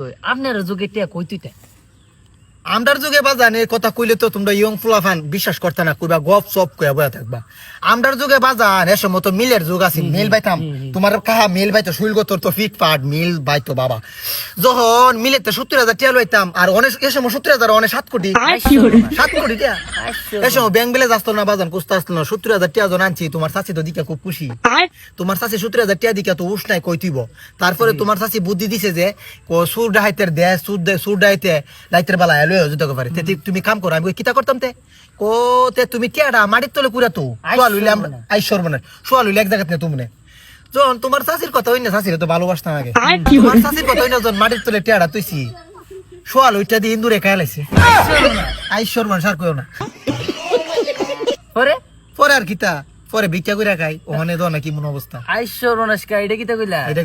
কই আপনার যুগে টিয়া কই তুইটা আমরার যুগে বাজান এই কথা কইলে তো তোমরা ইয়ং ফুলাফান বিশ্বাস করতে না কইবা গপ সপ কইয়া বয়া থাকবা আমরার যুগে বাজান এসব মতো মিলের যুগ আছে মিল বাইতাম তোমার কাহা মিল বাইতো শুইলগো তোর তো ফিট পাট মিল বাইতো বাবা যখন মিলেতে 70,000 টাকা লইতাম আর অনেক এসব 70,000 অনেক 7 কোটি 7 কোটি টাকা এসব ব্যাংক বেলে আসতো না বাজান কুস্তা আসতো না 70,000 টাকা জন আনছি তোমার চাচি তো দিকা খুব খুশি তোমার চাচি 70,000 টাকা দিকা তো উস নাই কই তুইব তারপরে তোমার চাচি বুদ্ধি দিছে যে সুর ডাইতের দে সুর ডাইতে লাইতের বেলা এলো যেতে পারে তুমি কাম করো আমি কিতা করতাম তে কো তে তুমি টিয়াটা মাটির তলে কুড়া তো সোয়া লইলে আমরা আইশ্বর মানে সোয়া লইলে এক জায়গাতে তুমি যখন তোমার চাষির কথা হই না চাষিরে তো ভালোবাসতাম আগে তোমার চাষির কথা হই না যখন মাটির তলে টিয়াটা তুইছি সোয়া লইটা দিয়ে ইন্দুরে খাইলাইছে আইশ্বর মানে সার কইও না পরে পরে আর কিতা পরে ভিক্ষা কইরা খাই ওখানে তো নাকি মন অবস্থা আইশ্বর মনস্কা এটা কিতা কইলা এটা